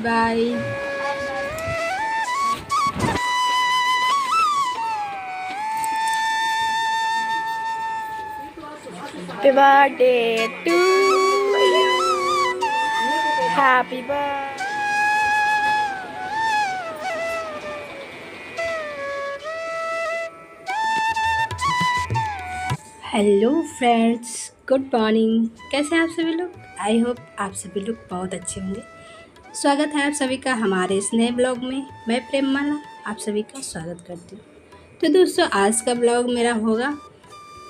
Bye. Happy birthday to you, happy birthday. Hello friends, good morning. कैसे हैं आप सभी लोग? आई होप आप सभी लोग बहुत अच्छे होंगे। स्वागत है आप सभी का हमारे इस नए ब्लॉग में। मैं प्रेममाला आप सभी का स्वागत करती हूँ। तो दोस्तों, आज का ब्लॉग मेरा होगा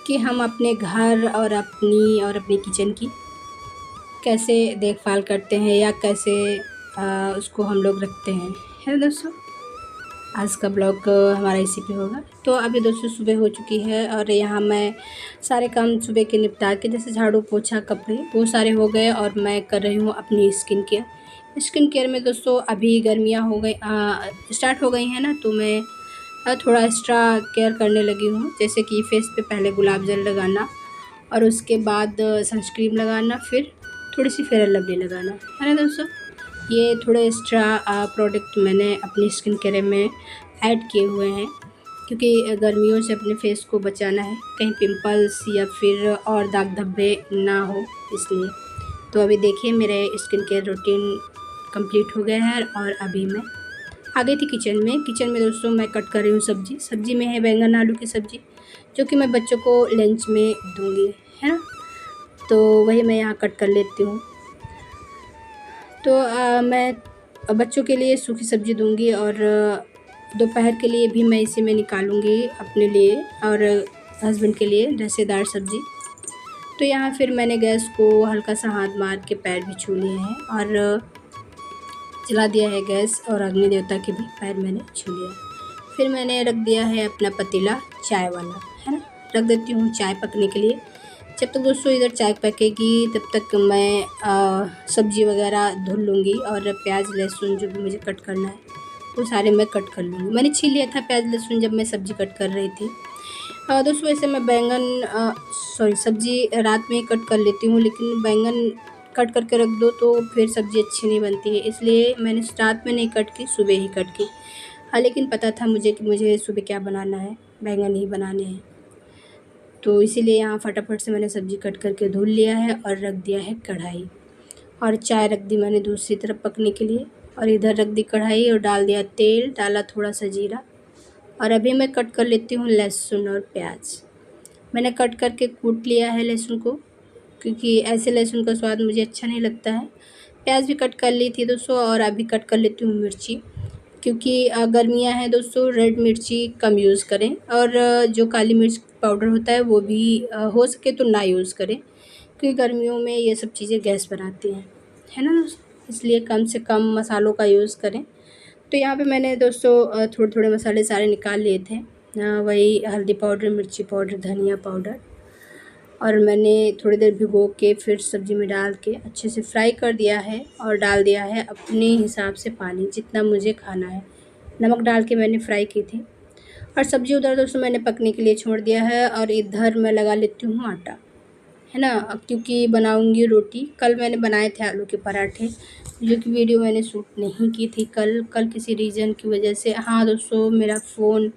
कि हम अपने घर और अपनी किचन की कैसे देखभाल करते हैं या कैसे उसको हम लोग रखते हैं, है ना दोस्तों। आज का ब्लॉग हमारा इसी पे होगा। तो अभी दोस्तों सुबह हो चुकी है और यहाँ मैं सारे काम सुबह के निपटा के, जैसे झाड़ू पोछा कपड़े वो सारे हो गए और मैं कर रही हूँ अपनी स्किन केयर में दोस्तों। अभी गर्मियाँ हो गई स्टार्ट हो गई हैं ना, तो मैं थोड़ा एक्स्ट्रा केयर करने लगी हूँ। जैसे कि फेस पे पहले गुलाब जल लगाना और उसके बाद सनस्क्रीन लगाना, फिर थोड़ी सी फेयर लवली लगाना, है ना दोस्तों। ये थोड़े एक्स्ट्रा प्रोडक्ट मैंने अपनी स्किन केयर में ऐड किए हुए हैं, क्योंकि गर्मियों से अपने फेस को बचाना है, कहीं पिंपल्स या फिर और दाग धब्बे ना हो, इसलिए। तो अभी देखिए मेरे स्किन केयर रूटीन कंप्लीट हो गया है और अभी मैं आ गई थी किचन में दोस्तों। मैं कट कर रही हूँ सब्जी में है बैंगन आलू की सब्ज़ी, जो कि मैं बच्चों को लंच में दूँगी, है ना। तो वही मैं यहाँ कट कर लेती हूँ। तो मैं बच्चों के लिए सूखी सब्ज़ी दूँगी और दोपहर के लिए भी मैं इसी में निकालूँगी अपने लिए और हस्बैंड के लिए रसेदार सब्ज़ी। तो यहाँ फिर मैंने गैस को हल्का सा हाथ मार के पैर भी छू लिए हैं और जला दिया है गैस, और अग्नि देवता के भी पैर मैंने छू लिया। फिर मैंने रख दिया है अपना पतीला चाय वाला, है ना। रख देती हूँ चाय पकने के लिए। जब तक दोस्तों इधर चाय पकेगी तब तक मैं सब्ज़ी वगैरह धुल लूँगी और प्याज लहसुन जो भी मुझे कट करना है वो सारे मैं कट कर लूँगी। मैंने छील लिया था प्याज लहसुन जब मैं सब्ज़ी कट कर रही थी। दोस्तों वैसे मैं सब्ज़ी रात में कट कर लेती हूँ, लेकिन बैंगन कट करके रख दो तो फिर सब्ज़ी अच्छी नहीं बनती है, इसलिए मैंने रात में नहीं कट की, सुबह ही कट की। हाँ, लेकिन पता था मुझे कि मुझे सुबह क्या बनाना है, बैंगन ही बनाने हैं। तो इसीलिए यहाँ फटाफट से मैंने सब्ज़ी कट करके धुल लिया है और रख दिया है कढ़ाई, और चाय रख दी मैंने दूसरी तरफ पकने के लिए, और इधर रख दी कढ़ाई और डाल दिया तेल, डाला थोड़ा सा जीरा, और अभी मैं कट कर लेती हूँ लहसुन और प्याज। मैंने कट करके कूट लिया है लहसुन को, क्योंकि ऐसे लहसुन का स्वाद मुझे अच्छा नहीं लगता है। प्याज भी कट कर ली थी दोस्तों, और अभी कट कर लेती हूँ मिर्ची, क्योंकि गर्मियाँ हैं दोस्तों, रेड मिर्ची कम यूज़ करें, और जो काली मिर्च पाउडर होता है वो भी हो सके तो ना यूज़ करें, क्योंकि गर्मियों में ये सब चीज़ें गैस बनाती हैं, है ना दोस्तों। इसलिए कम से कम मसालों का यूज़ करें। तो यहाँ पे मैंने दोस्तों थोड़े थोड़े मसाले सारे निकाल लिए थे। वही हल्दी पाउडर, मिर्ची पाउडर, धनिया पाउडर, और मैंने थोड़ी देर भिगो के फिर सब्ज़ी में डाल के अच्छे से फ्राई कर दिया है, और डाल दिया है अपने हिसाब से पानी, जितना मुझे खाना है। नमक डाल के मैंने फ्राई की थी, और सब्ज़ी उधर दोस्तों मैंने पकने के लिए छोड़ दिया है, और इधर मैं लगा लेती हूँ आटा, है ना, क्योंकि बनाऊँगी रोटी। कल मैंने बनाए थे आलू के पराठे, जो कि वीडियो मैंने शूट नहीं की थी कल किसी रीज़न की वजह से। हाँ दोस्तों, मेरा फ़ोन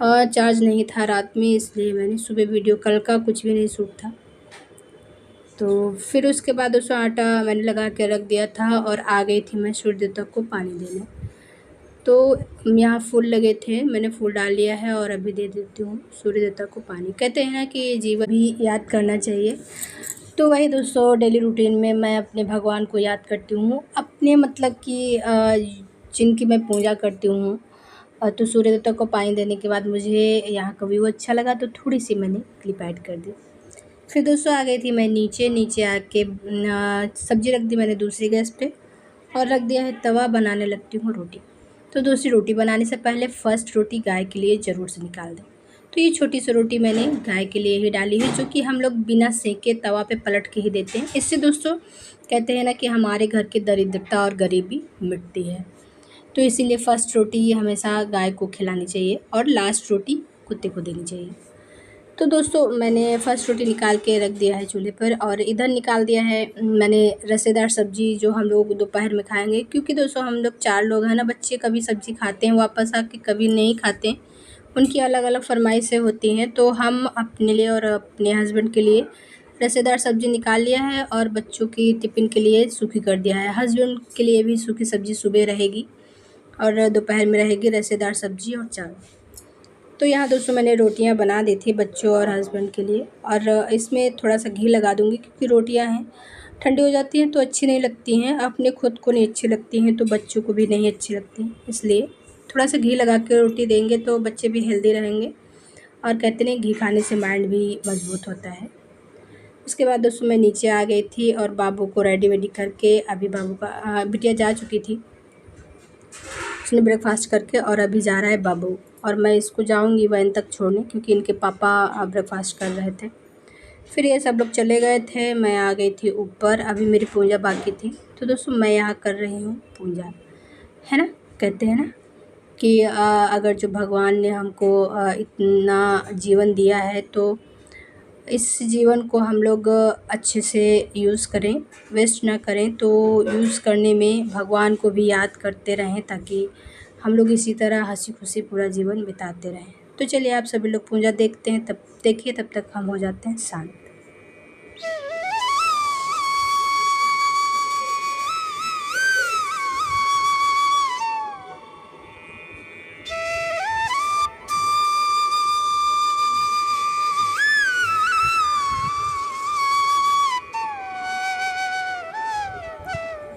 चार्ज नहीं था रात में, इसलिए मैंने सुबह वीडियो कल का कुछ भी नहीं शूट था। तो फिर उसके बाद दोस्तों आटा मैंने लगा के रख दिया था, और आ गई थी मैं सूर्य देवता को पानी देने। तो यहाँ फूल लगे थे, मैंने फूल डाल लिया है, और अभी दे देती हूँ सूर्य देवता को पानी। कहते हैं ना कि जीवन भी याद करना चाहिए। तो वही दोस्तों डेली रूटीन में मैं अपने भगवान को याद करती हूँ, अपने मतलब कि जिनकी मैं पूजा करती हूँ। तो सूर्य देवता को पानी देने के बाद मुझे यहाँ का व्यू अच्छा लगा, तो थोड़ी सी मैंने क्लिप ऐड कर दी। फिर दोस्तों आ गई थी मैं नीचे आके सब्ज़ी रख दी मैंने दूसरी गैस पे, और रख दिया है तवा, बनाने लगती हूँ रोटी। तो दूसरी रोटी बनाने से पहले फ़र्स्ट रोटी गाय के लिए ज़रूर से निकाल दें। तो ये छोटी सी रोटी मैंने गाय के लिए ही डाली है, जो कि हम लोग बिना सेके तवा पे पलट के ही देते हैं। इससे दोस्तों कहते हैं ना कि हमारे घर की दरिद्रता और गरीबी मिटती है। तो इसीलिए फ़र्स्ट रोटी हमेशा गाय को खिलानी चाहिए, और लास्ट रोटी कुत्ते को देनी चाहिए। तो दोस्तों मैंने फ़र्स्ट रोटी निकाल के रख दिया है चूल्हे पर और इधर निकाल दिया है मैंने रसेदार सब्ज़ी जो हम लोग दोपहर में खाएंगे, क्योंकि दोस्तों हम लोग 4 लोग हैं ना। बच्चे कभी सब्ज़ी खाते हैं वापस आके, कभी नहीं खाते हैं, उनकी अलग अलग फरमाइशें होती हैं। तो हम अपने लिए और अपने हस्बैंड के लिए रसेदार सब्ज़ी निकाल लिया है और बच्चों की टिफ़िन के लिए सूखी कर दिया है। हस्बैंड के लिए भी सूखी सब्ज़ी सुबह रहेगी और दोपहर में रहेगी रसेदार सब्ज़ी और चावल। तो यहाँ दोस्तों मैंने रोटियाँ बना दी थी बच्चों और हस्बैंड के लिए, और इसमें थोड़ा सा घी लगा दूँगी, क्योंकि रोटियाँ हैं ठंडी हो जाती हैं तो अच्छी नहीं लगती हैं, अपने खुद को नहीं अच्छी लगती हैं तो बच्चों को भी नहीं अच्छी लगती हैं। इसलिए थोड़ा सा घी लगा के रोटी देंगे तो बच्चे भी हेल्दी रहेंगे, और कहते हैं घी खाने से माइंड भी मजबूत होता है। उसके बाद दोस्तों मैं नीचे आ गई थी और बाबू को रेडी वेडी करके, अभी बाबू का बिटिया जा चुकी थी, उसने ब्रेकफास्ट करके, और अभी जा रहा है बाबू, और मैं इसको जाऊंगी वैन तक छोड़ने, क्योंकि इनके पापा ब्रेकफास्ट कर रहे थे। फिर ये सब लोग चले गए थे, मैं आ गई थी ऊपर, अभी मेरी पूजा बाकी थी। तो दोस्तों मैं यहाँ कर रही हूँ पूजा, है ना। कहते हैं ना कि अगर जो भगवान ने हमको इतना जीवन दिया है तो इस जीवन को हम लोग अच्छे से यूज़ करें, वेस्ट ना करें। तो यूज़ करने में भगवान को भी याद करते रहें, ताकि हम लोग इसी तरह हंसी खुशी पूरा जीवन बिताते रहें। तो चलिए आप सभी लोग पूजा देखते हैं, तब देखिए, तब तक हम हो जाते हैं शांत।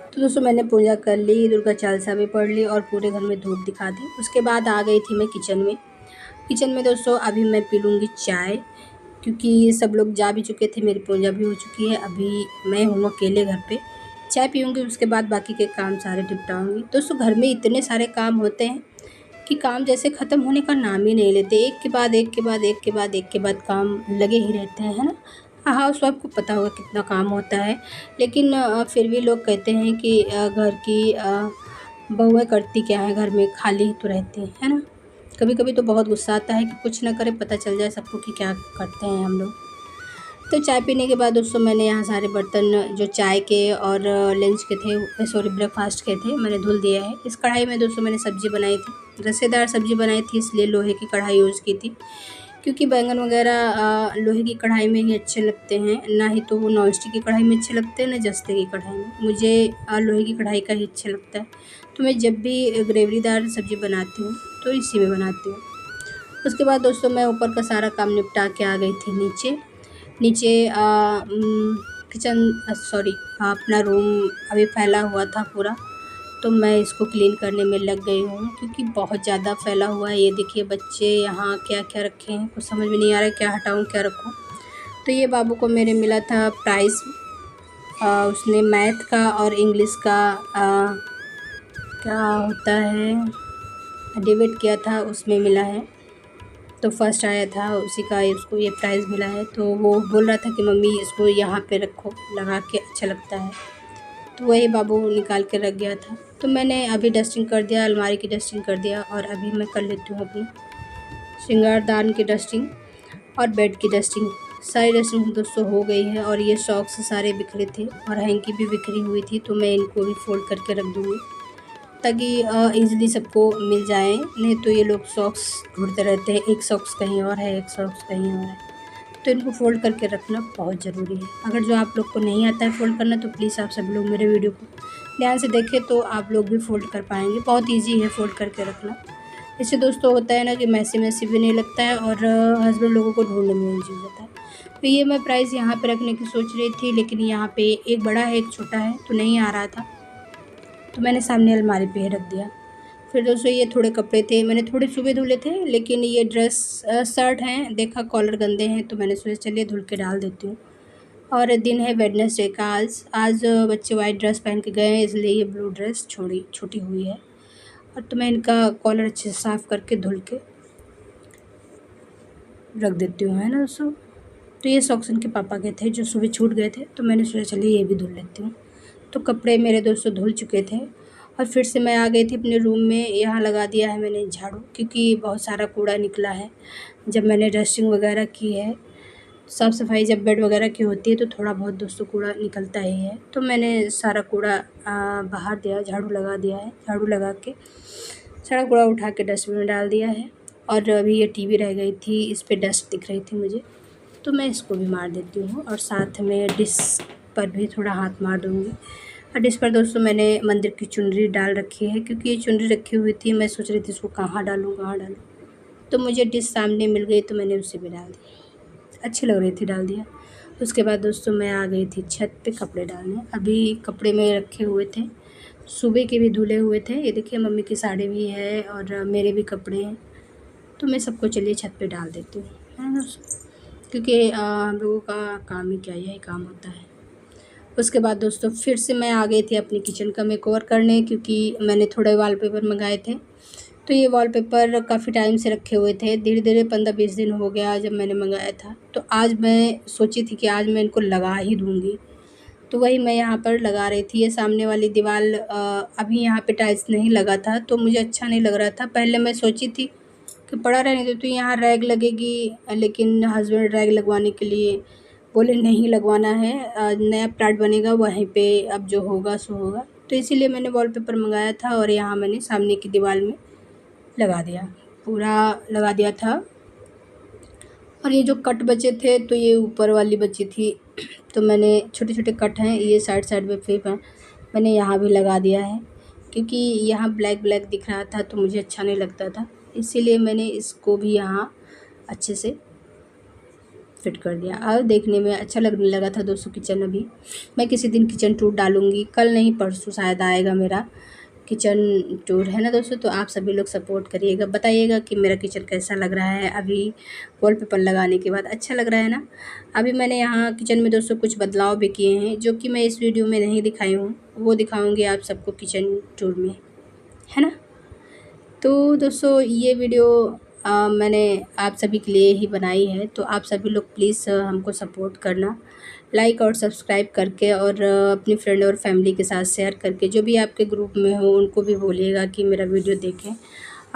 तो दोस्तों मैंने पूजा कर ली, दुर्गा चालीसा भी पढ़ ली और पूरे घर में धूप दिखा दी। उसके बाद आ गई थी मैं किचन में। किचन में दोस्तों अभी मैं पी लूँगी चाय, क्योंकि सब लोग जा भी चुके थे, मेरी पूजा भी हो चुकी है। अभी मैं हूँ अकेले घर पे, चाय पीऊँगी, उसके बाद बाकी के काम सारे निपटाऊँगी। दोस्तों घर में इतने सारे काम होते हैं कि काम जैसे ख़त्म होने का नाम ही नहीं लेते, एक के बाद एक के बाद एक के बाद एक के बाद काम लगे ही रहते हैं, है ना। हाउस वाइफ को पता होगा कितना काम होता है, लेकिन फिर भी लोग कहते हैं कि घर की बहुएँ करती क्या है, घर में खाली ही तो रहती हैं, है ना। कभी कभी तो बहुत गुस्सा आता है कि कुछ ना करे, पता चल जाए सबको कि क्या करते हैं हम लोग। तो चाय पीने के बाद दोस्तों मैंने यहाँ सारे बर्तन जो चाय के और लंच के थे, सॉरी ब्रेकफास्ट के थे, मैंने धुल दिया है। इस कढ़ाई में दोस्तों मैंने सब्ज़ी बनाई थी, रसेदार सब्ज़ी बनाई थी, इसलिए लोहे की कढ़ाई यूज़ की थी, क्योंकि बैंगन वगैरह लोहे की कढ़ाई में ही अच्छे लगते हैं, ना ही तो वो नॉन स्टिक की कढ़ाई में अच्छे लगते हैं, ना जस्ते की कढ़ाई में। मुझे लोहे की कढ़ाई का ही अच्छा लगता है, तो मैं जब भी ग्रेवीदार सब्ज़ी बनाती हूँ तो इसी में बनाती हूँ। उसके बाद दोस्तों मैं ऊपर का सारा काम निपटा के आ गई थी नीचे। नीचे किचन सॉरी अपना रूम अभी फैला हुआ था पूरा, तो मैं इसको क्लीन करने में लग गई हूँ, क्योंकि बहुत ज़्यादा फैला हुआ है। ये देखिए बच्चे यहाँ क्या क्या रखे हैं, कुछ समझ में नहीं आ रहा है क्या हटाऊँ क्या रखूँ। तो ये बाबू को मेरे मिला था प्राइज़, उसने मैथ का और इंग्लिश का क्या होता है डिबेट किया था, उसमें मिला है, तो फर्स्ट आया था उसी का उसको ये प्राइज़ मिला है। तो वो बोल रहा था कि मम्मी इसको यहाँ पे रखो, लगा के अच्छा लगता है, तो वही बाबू निकाल के रख गया था। तो मैंने अभी डस्टिंग कर दिया, अलमारी की डस्टिंग कर दिया, और अभी मैं कर लेती हूँ अपनी श्रृंगारदान की डस्टिंग और बेड की डस्टिंग। सारी डस्टिंग दोस्तों हो गई है, और ये सॉक्स सारे बिखरे थे और हैंकी भी बिखरी हुई थी, तो मैं इनको भी फोल्ड करके रख दूँगी, ताकि ईज़िली सबको मिल जाए। नहीं तो ये लोग सॉक्स ढूंढते रहते हैं, एक सॉक्स कहीं और है, एक सॉक्स कहीं और है, तो इनको फ़ोल्ड करके रखना बहुत ज़रूरी है। अगर जो आप लोग को नहीं आता है फ़ोल्ड करना, तो प्लीज़ आप सब लोग मेरे वीडियो को ध्यान से देखें, तो आप लोग भी फ़ोल्ड कर पाएंगे। बहुत ईजी है फ़ोल्ड करके रखना। इससे दोस्तों होता है ना कि मैसी मैसी भी नहीं लगता है, और हस्बैंड लोगों को ढूंढने में ईजी होता है। तो ये मैं प्राइस यहाँ पे रखने की सोच रही थी, लेकिन यहाँ पे एक बड़ा है एक छोटा है, तो नहीं आ रहा था, तो मैंने सामने अलमारी पे ही रख दिया। फिर दोस्तों ये थोड़े कपड़े थे, मैंने थोड़े सुबह धुले थे, लेकिन ये ड्रेस शर्ट हैं, देखा कॉलर गंदे हैं, तो मैंने सोचा चलिए धुल के डाल देती हूँ। और दिन है वेडनेसडे का, आज बच्चे वाइट ड्रेस पहन के गए हैं, इसलिए ये ब्लू ड्रेस छोटी हुई है। और तो मैं इनका कॉलर अच्छे से साफ़ करके धुल के रख देती हूँ, है ना दोस्तों। तो ये सॉक्स इनके पापा के थे जो सुबह छूट गए थे, तो मैंने सोचा चलिए ये भी धुल लेती हूँ। तो कपड़े मेरे दोस्तों धुल चुके थे, और फिर से मैं आ गई थी अपने रूम में। यहाँ लगा दिया है मैंने झाड़ू, क्योंकि बहुत सारा कूड़ा निकला है। जब मैंने डस्टिंग वगैरह की है, साफ़ सफाई जब बेड वगैरह की होती है तो थोड़ा बहुत दोस्तों कूड़ा निकलता ही है। तो मैंने सारा कूड़ा बाहर दिया, झाड़ू लगा दिया है। झाड़ू लगा के सारा कूड़ा उठा के डस्टबिन में डाल दिया है। और अभी ये टीवी रह गई थी, इस पे डस्ट दिख रही थी मुझे, तो मैं इसको भी मार देती हूँ। और साथ में डिश पर भी थोड़ा हाथ मार दूँगी। और डिश पर दोस्तों मैंने मंदिर की चुनरी डाल रखी है, क्योंकि ये चुनरी रखी हुई थी, मैं सोच रही थी इसको कहाँ डालूँ। तो मुझे डिश सामने मिल गई तो मैंने उसे भी डाल दी, अच्छी लग रही थी, डाल दिया। उसके बाद दोस्तों मैं आ गई थी छत पे कपड़े डालने। अभी कपड़े में रखे हुए थे, सुबह के भी धुले हुए थे। ये देखिए मम्मी की साड़ी भी है और मेरे भी कपड़े हैं, तो मैं सबको चलिए छत पे डाल देती हूँ, है ना दोस्तों, क्योंकि हम लोगों का काम ही क्या यही काम होता है। उसके बाद दोस्तों फिर से मैं आ गई थी अपनी किचन का मेकओवर करने, क्योंकि मैंने थोड़े वॉलपेपर मंगाए थे। तो ये वॉलपेपर काफ़ी टाइम से रखे हुए थे, धीरे धीरे 15-20 दिन हो गया जब मैंने मंगाया था। तो आज मैं सोची थी कि आज मैं इनको लगा ही दूँगी, तो वही मैं यहाँ पर लगा रही थी। ये सामने वाली दीवार अभी यहाँ पे टाइल्स नहीं लगा था तो मुझे अच्छा नहीं लग रहा था। पहले मैं सोची थी कि पड़ा रहने दो, तो यहाँ रैग लगेगी, लेकिन हस्बैंड रैग लगवाने के लिए बोले नहीं लगवाना है, नया प्लाट बनेगा वहीं पे अब जो होगा सो होगा। तो इसीलिए मैंने वॉलपेपर मंगाया था और यहाँ मैंने सामने की दीवार में लगा दिया, पूरा लगा दिया था। और ये जो कट बचे थे तो ये ऊपर वाली बची थी, तो मैंने छोटे छोटे कट हैं ये साइड में फिर मैंने यहाँ भी लगा दिया है, क्योंकि यहाँ ब्लैक ब्लैक दिख रहा था तो मुझे अच्छा नहीं लगता था, इसीलिए मैंने इसको भी यहाँ अच्छे से फिट कर दिया। और देखने में अच्छा लगने लगा था दोस्तों किचन। अभी मैं किसी दिन किचन टूर डालूँगी, कल नहीं परसों शायद आएगा मेरा किचन टूर, है ना दोस्तों। तो आप सभी लोग सपोर्ट करिएगा, बताइएगा कि मेरा किचन कैसा लग रहा है। अभी वॉलपेपर लगाने के बाद अच्छा लग रहा है ना। अभी मैंने यहाँ किचन में दोस्तों कुछ बदलाव भी किए हैं, जो कि मैं इस वीडियो में नहीं दिखाई हूँ, वो दिखाऊँगी आप सबको किचन टूर में, है ना। तो दोस्तों ये वीडियो मैंने आप सभी के लिए ही बनाई है, तो आप सभी लोग प्लीज़ हमको सपोर्ट करना, लाइक और सब्सक्राइब करके, और अपनी फ्रेंड और फैमिली के साथ शेयर करके, जो भी आपके ग्रुप में हो उनको भी बोलिएगा कि मेरा वीडियो देखें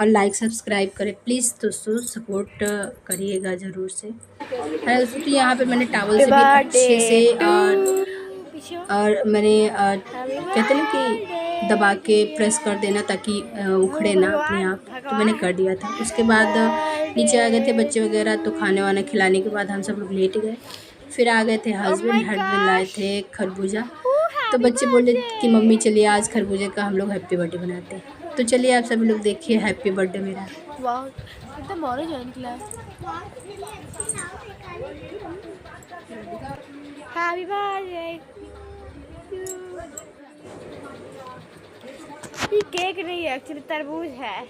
और लाइक सब्सक्राइब करें। प्लीज़ दोस्तों सपोर्ट करिएगा ज़रूर से। दोस्तों तो यहाँ पे मैंने टावल से भी अच्छे से और मैंने कहते ना कि दबा के प्रेस कर देना ताकि उखड़े ना अपने आप, तो मैंने कर दिया था। उसके बाद नीचे आ गए थे बच्चे वगैरह, तो खाने वाना खिलाने के बाद हम सब लोग लेट गए। फिर आ गए थे हस्बैंड लाए थे खरबूजा, तो बच्चे बोले कि मम्मी चलिए आज खरबूजे का हम लोग हैप्पी बर्थडे बनाते हैं। तो चलिए आप सभी लोग देखिए हैप्पी बर्थडे मेरा। हैप्पी बर्थडे, ये केक नहीं है एक्चुअली तरबूज है।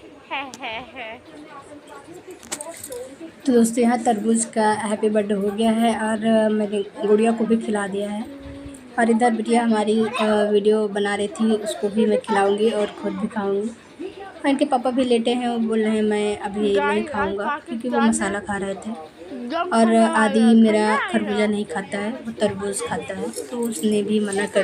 तो दोस्तों यहाँ तरबूज का हैप्पी बर्थडे हो गया है और मैंने गुड़िया को भी खिला दिया है। और इधर बिटिया हमारी वीडियो बना रही थी, उसको भी मैं खिलाऊंगी और खुद भी खाऊंगी। और इनके पापा भी लेटे हैं, वो बोल रहे हैं मैं अभी नहीं खाऊंगा, क्योंकि वो मसाला खा रहे थे। और आदि मेरा खरबूजा नहीं खाता है, वो तरबूज खाता है, तो उसने भी मना कर